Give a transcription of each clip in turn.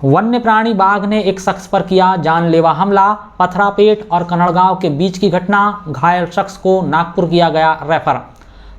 वन्य प्राणी बाघ ने एक शख्स पर किया जानलेवा हमला। पथरापेट और कन्हड़गांव के बीच की घटना, घायल शख्स को नागपुर किया गया रेफर।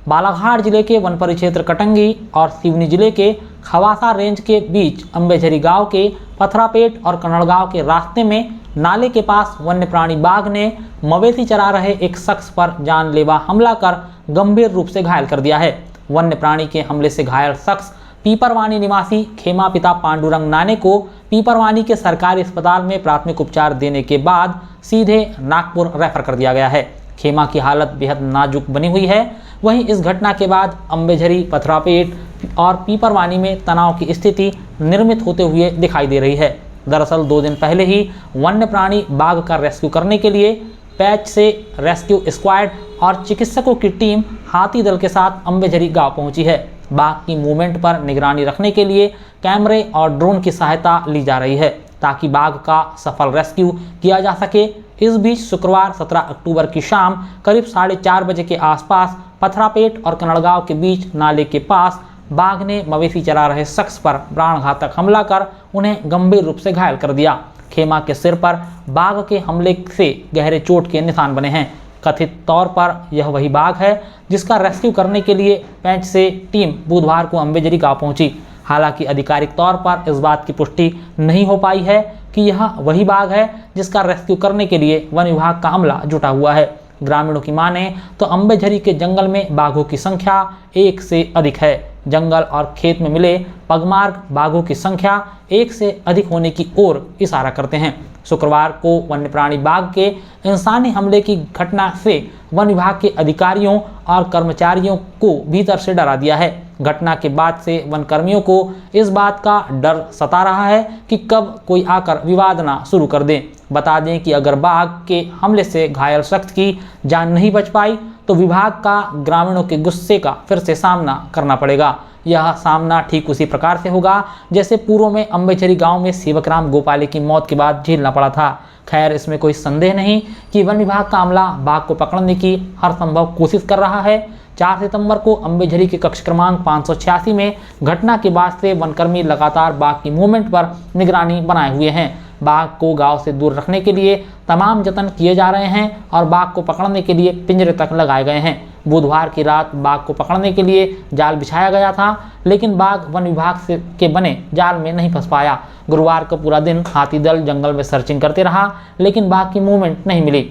बालाघाट जिले के वन परिक्षेत्र कटंगी और सिवनी जिले के खवासा रेंज के बीच अंबेझरी गांव के पथरापेट और कन्हड़गांव के रास्ते में नाले के पास वन्य प्राणी बाघ ने मवेशी चरा रहे एक शख्स पर जानलेवा हमला कर गंभीर रूप से घायल कर दिया है। वन्य प्राणी के हमले से घायल शख्स पीपरवानी निवासी खेमा पिता पांडुरंग नाने को पीपरवानी के सरकारी अस्पताल में प्राथमिक उपचार देने के बाद सीधे नागपुर रेफर कर दिया गया है। खेमा की हालत बेहद नाजुक बनी हुई है। वहीं इस घटना के बाद अंबेझरी, पथरापेट और पीपरवानी में तनाव की स्थिति निर्मित होते हुए दिखाई दे रही है। दरअसल 2 दिन पहले ही वन्य प्राणी बाघ का रेस्क्यू करने के लिए पैच से रेस्क्यू स्क्वाड और चिकित्सकों की टीम हाथी दल के साथ अंबेझरी गांव पहुंची है। बाघ की मूवमेंट पर निगरानी रखने के लिए कैमरे और ड्रोन की सहायता ली जा रही है ताकि बाघ का सफल रेस्क्यू किया जा सके। इस बीच शुक्रवार 17 अक्टूबर की शाम करीब 4:30 बजे के आसपास पथरापेट और कन्हड़गांव के बीच नाले के पास बाघ ने मवेशी चरा रहे शख्स पर प्राणघातक हमला कर उन्हें गंभीर रूप से घायल कर दिया। खेमा के सिर पर बाघ के हमले से गहरे चोट के निशान बने हैं। कथित तौर पर यह वही बाघ है जिसका रेस्क्यू करने के लिए पैंच से टीम बुधवार को अंबेझरी गांव पहुंची। हालांकि आधिकारिक तौर पर इस बात की पुष्टि नहीं हो पाई है कि यह वही बाघ है जिसका रेस्क्यू करने के लिए वन विभाग का अमला जुटा हुआ है। ग्रामीणों की माने तो अंबेझरी के जंगल में बाघों की संख्या 1 से अधिक है। जंगल और खेत में मिले पगमार्ग बाघों की संख्या 1 से अधिक होने की ओर इशारा करते हैं। शुक्रवार को वन्य प्राणी बाघ के इंसानी हमले की घटना से वन विभाग के अधिकारियों और कर्मचारियों को भीतर से डरा दिया है। घटना के बाद से वन कर्मियों को इस बात का डर सता रहा है कि कब कोई आकर विवाद ना शुरू कर दे। बता दें कि अगर बाघ के हमले से घायल शख्स की जान नहीं बच पाई तो विभाग का ग्रामीणों के गुस्से का फिर से सामना करना पड़ेगा। यह सामना ठीक उसी प्रकार से होगा जैसे पूर्व में अंबेझरी गांव में सेवकराम गोपाले की मौत के बाद झेलना पड़ा था। खैर, इसमें कोई संदेह नहीं कि वन विभाग का अमला बाघ को पकड़ने की हर संभव कोशिश कर रहा है। 4 सितंबर को अंबेझरी के कक्ष क्रमांक 586 में घटना के बाद से वनकर्मी लगातार बाघ की मूवमेंट पर निगरानी बनाए हुए हैं। बाघ को गांव से दूर रखने के लिए तमाम जतन किए जा रहे हैं और बाघ को पकड़ने के लिए पिंजरे तक लगाए गए हैं। बुधवार की रात बाघ को पकड़ने के लिए जाल बिछाया गया था, लेकिन बाघ वन विभाग के बने जाल में नहीं फंस पाया। गुरुवार को पूरा दिन हाथी दल जंगल में सर्चिंग करते रहा, लेकिन बाघ की मूवमेंट नहीं मिली।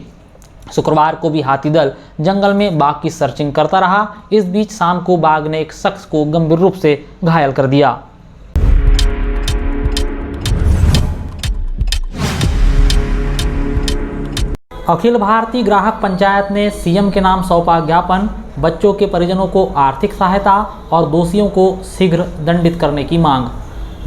शुक्रवार को भी हाथी दल जंगल में बाघ की सर्चिंग करता रहा। इस बीच शाम को बाघ ने एक शख्स को गंभीर रूप से घायल कर दिया। अखिल भारतीय ग्राहक पंचायत ने सीएम के नाम सौंपा ज्ञापन। बच्चों के परिजनों को आर्थिक सहायता और दोषियों को शीघ्र दंडित करने की मांग।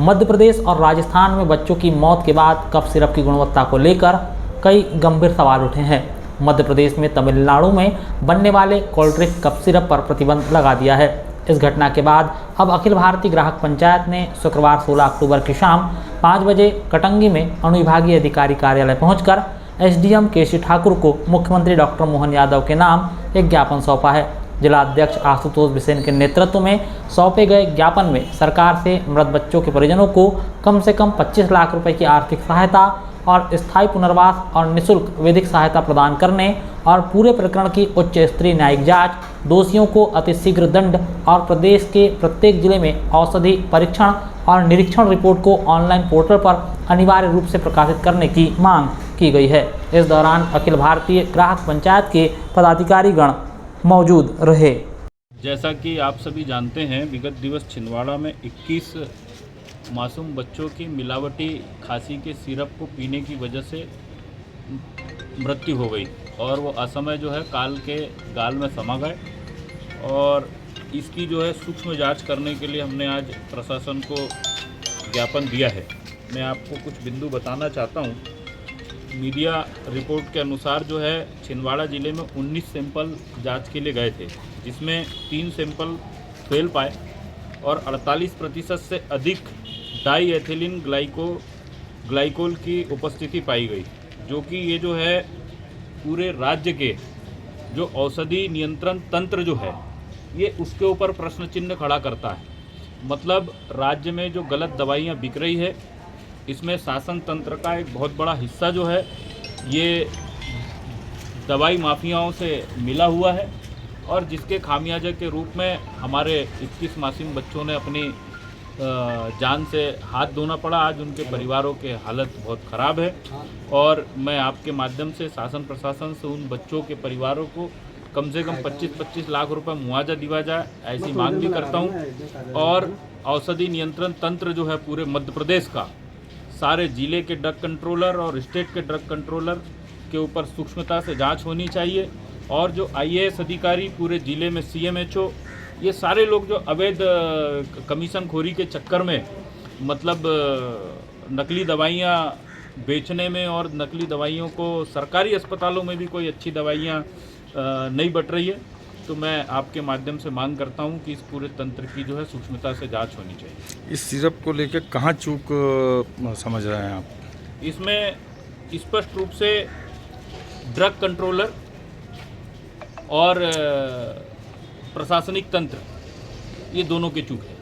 मध्य प्रदेश और राजस्थान में बच्चों की मौत के बाद कफ सिरप की गुणवत्ता को लेकर कई गंभीर सवाल उठे हैं। मध्य प्रदेश में तमिलनाडु में बनने वाले कोल्ड्रिक कफ सिरप पर प्रतिबंध लगा दिया है। इस घटना के बाद अब अखिल भारतीय ग्राहक पंचायत ने शुक्रवार 16 अक्टूबर की शाम 5 बजे कटंगी में अनुविभागीय अधिकारी कार्यालय पहुंचकर एसडीएम केसी ठाकुर को मुख्यमंत्री डॉक्टर मोहन यादव के नाम एक ज्ञापन सौंपा है। जिला अध्यक्ष आशुतोष बिसेन के नेतृत्व में सौंपे गए ज्ञापन में सरकार से मृत बच्चों के परिजनों को कम से कम 25 लाख रुपए की आर्थिक सहायता और स्थायी पुनर्वास और निःशुल्क वैदिक सहायता प्रदान करने और पूरे प्रकरण की उच्च स्तरीय न्यायिक जांच, दोषियों को अतिशीघ्र दंड और प्रदेश के प्रत्येक जिले में औषधि परीक्षण और निरीक्षण रिपोर्ट को ऑनलाइन पोर्टल पर अनिवार्य रूप से प्रकाशित करने की मांग की गई है। इस दौरान अखिल भारतीय ग्राहक पंचायत के पदाधिकारीगण मौजूद रहे। जैसा कि आप सभी जानते हैं, विगत दिवस छिंदवाड़ा में 21 मासूम बच्चों की मिलावटी खांसी के सिरप को पीने की वजह से मृत्यु हो गई और वो असमय जो है काल के गाल में समा गए। और इसकी जो है सूक्ष्म जांच करने के लिए हमने आज प्रशासन को ज्ञापन दिया है। मैं आपको कुछ बिंदु बताना चाहता हूँ। मीडिया रिपोर्ट के अनुसार जो है छिंदवाड़ा जिले में 19 सैंपल जांच के लिए गए थे, जिसमें 3 सैंपल फेल पाए और 48% से अधिक डाई एथिलीन ग्लाइकोल की उपस्थिति पाई गई, जो कि ये जो है पूरे राज्य के जो औषधि नियंत्रण तंत्र जो है ये उसके ऊपर प्रश्न चिन्ह खड़ा करता है। मतलब राज्य में जो गलत दवाइयाँ बिक रही है इसमें शासन तंत्र का एक बहुत बड़ा हिस्सा जो है ये दवाई माफियाओं से मिला हुआ है और जिसके खामियाजे के रूप में हमारे 21 मासूम बच्चों ने अपनी जान से हाथ धोना पड़ा। आज उनके परिवारों के हालत बहुत ख़राब है और मैं आपके माध्यम से शासन प्रशासन से उन बच्चों के परिवारों को कम से कम 25-25 लाख रुपए मुआवजा दिया जाए, ऐसी मांग भी करता हूं। और औषधि नियंत्रण तंत्र जो है पूरे मध्य प्रदेश का, सारे जिले के ड्रग कंट्रोलर और स्टेट के ड्रग कंट्रोलर के ऊपर सूक्ष्मता से जांच होनी चाहिए और जो IAS अधिकारी पूरे ज़िले में CMHO, ये सारे लोग जो अवैध कमीशन खोरी के चक्कर में मतलब नकली दवाइयाँ बेचने में और नकली दवाइयों को सरकारी अस्पतालों में भी कोई अच्छी दवाइयाँ नहीं बट रही है, तो मैं आपके माध्यम से मांग करता हूं कि इस पूरे तंत्र की जो है सूक्ष्मता से जांच होनी चाहिए। इस सिरप को लेकर कहाँ चूक समझ रहे हैं आप? इसमें स्पष्ट रूप से ड्रग कंट्रोलर और प्रशासनिक तंत्र, ये दोनों के चूक है।